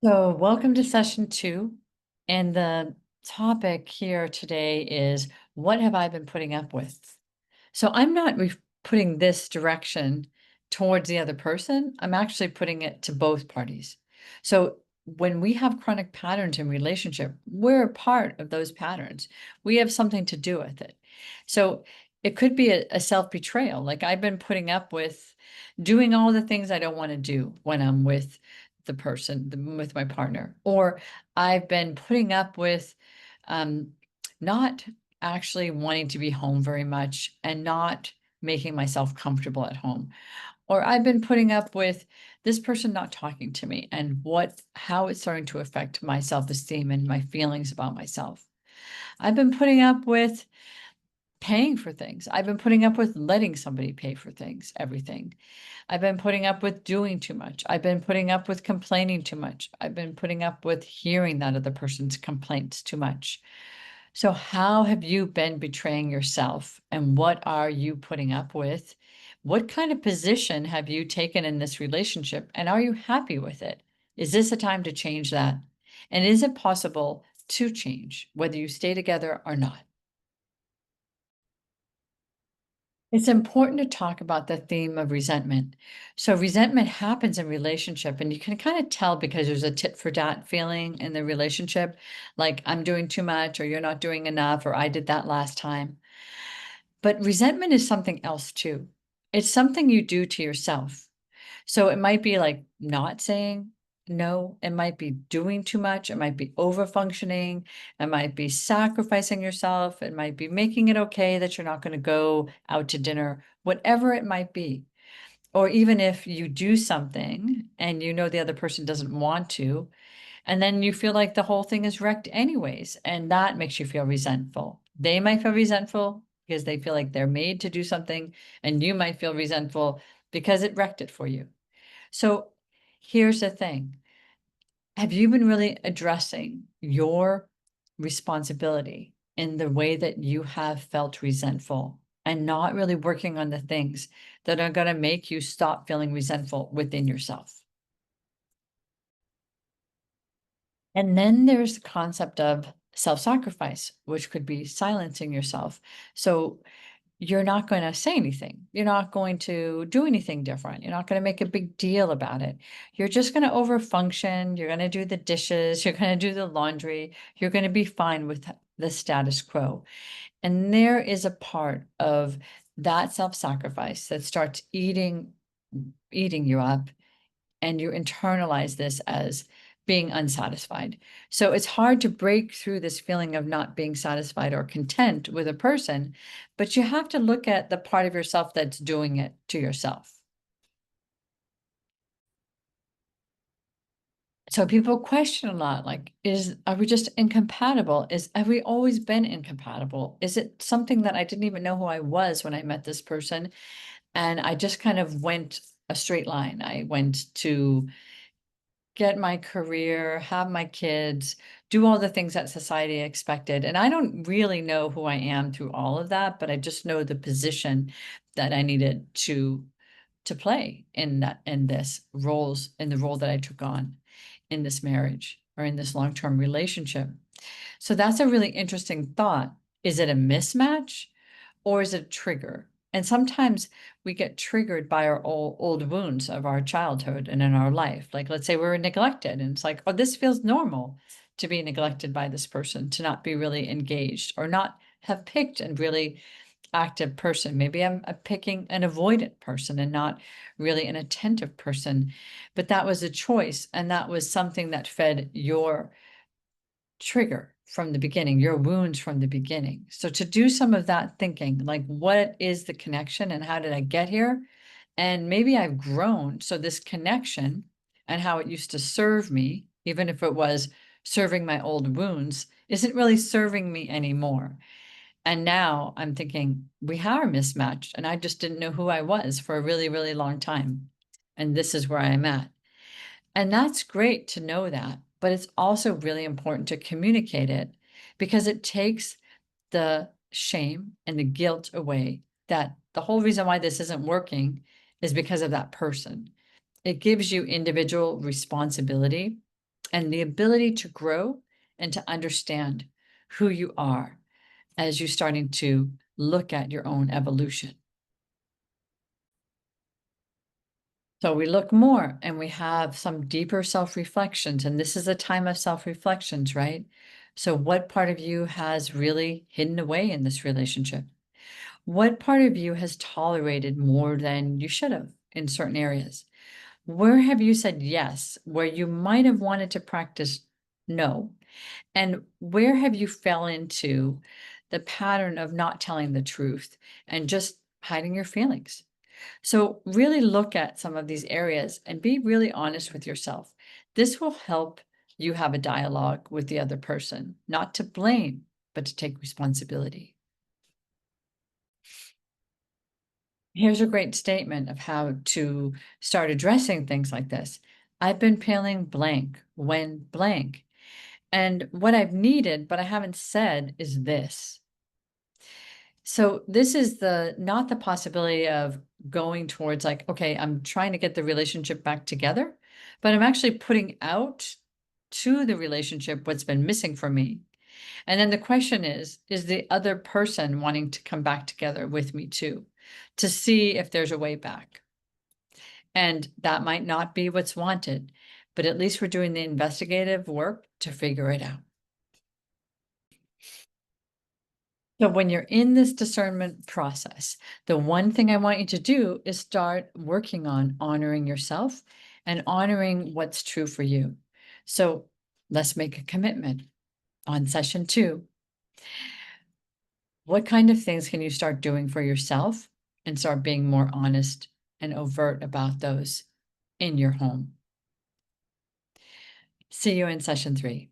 So, welcome to session 2. And the topic here today is what have I been putting up with? So, I'm not putting this direction towards the other person. I'm actually putting it to both parties. So, when we have chronic patterns in relationship, we're a part of those patterns. We have something to do with it. So, it could be a self-betrayal. Like I've been putting up with doing all the things I don't want to do when I'm with the person, with my partner, or I've been putting up with um, not actually wanting to be home very much and not making myself comfortable at home. Or I've been putting up with this person not talking to me and how it's starting to affect my self-esteem and my feelings about myself. I've been putting up with paying for things. I've been putting up with letting somebody pay for things, everything. I've been putting up with doing too much. I've been putting up with complaining too much. I've been putting up with hearing that other person's complaints too much. So, how have you been betraying yourself? And what are you putting up with? What kind of position have you taken in this relationship? And are you happy with it? Is this a time to change that? And is it possible to change, whether you stay together or not? It's important to talk about the theme of resentment. So resentment happens in relationship, and you can kind of tell because there's a tit for tat feeling in the relationship, like I'm doing too much, or you're not doing enough, or I did that last time. But resentment is something else too. It's something you do to yourself. So it might be like not saying no, it might be doing too much, it might be over functioning, it might be sacrificing yourself, it might be making it okay that you're not going to go out to dinner, whatever it might be. Or even if you do something and you know the other person doesn't want to, and then you feel like the whole thing is wrecked anyways, and that makes you feel resentful. They might feel resentful because they feel like they're made to do something, and you might feel resentful because it wrecked it for you. So here's the thing. Have you been really addressing your responsibility in the way that you have felt resentful and not really working on the things that are going to make you stop feeling resentful within yourself? And then there's the concept of self-sacrifice, which could be silencing yourself. So you're not going to say anything. You're not going to do anything different. You're not going to make a big deal about it. You're just going to overfunction. You're going to do the dishes. You're going to do the laundry. You're going to be fine with the status quo. And there is a part of that self-sacrifice that starts eating you up, and you internalize this as being unsatisfied. So it's hard to break through this feeling of not being satisfied or content with a person, but you have to look at the part of yourself that's doing it to yourself. So people question a lot, like, are we just incompatible? Have we always been incompatible? Is it something that I didn't even know who I was when I met this person? And I just kind of went a straight line. I went to get my career, have my kids, do all the things that society expected. And I don't really know who I am through all of that, but I just know the position that I needed to play in the role that I took on in this marriage or in this long-term relationship. So that's a really interesting thought. Is it a mismatch or is it a trigger? And sometimes we get triggered by our old wounds of our childhood and in our life. Like, let's say we were neglected, and it's like, oh, this feels normal to be neglected by this person, to not be really engaged or not have picked a really active person. Maybe I'm picking an avoidant person and not really an attentive person. But that was a choice, and that was something that fed your trigger from the beginning, your wounds from the beginning. So to do some of that thinking, like what is the connection and how did I get here? And maybe I've grown. So this connection and how it used to serve me, even if it was serving my old wounds, isn't really serving me anymore. And now I'm thinking we are mismatched and I just didn't know who I was for a really, really long time. And this is where I'm at. And that's great to know that, but it's also really important to communicate it because it takes the shame and the guilt away that the whole reason why this isn't working is because of that person. It gives you individual responsibility and the ability to grow and to understand who you are as you're starting to look at your own evolution. So we look more and we have some deeper self reflections, and this is a time of self reflections, right? So, what part of you has really hidden away in this relationship? What part of you has tolerated more than you should have in certain areas? Where have you said yes, where you might have wanted to practice no? And where have you fell into the pattern of not telling the truth and just hiding your feelings? So, really look at some of these areas and be really honest with yourself. This will help you have a dialogue with the other person, not to blame, but to take responsibility. Here's a great statement of how to start addressing things like this. I've been feeling blank when blank. And what I've needed, but I haven't said, is this. So this is the not the possibility of going towards like, okay, I'm trying to get the relationship back together, but I'm actually putting out to the relationship what's been missing from me. And then the question is the other person wanting to come back together with me too, to see if there's a way back? And that might not be what's wanted, but at least we're doing the investigative work to figure it out. So when you're in this discernment process, the one thing I want you to do is start working on honoring yourself and honoring what's true for you. So let's make a commitment on session 2. What kind of things can you start doing for yourself and start being more honest and overt about those in your home? See you in session 3.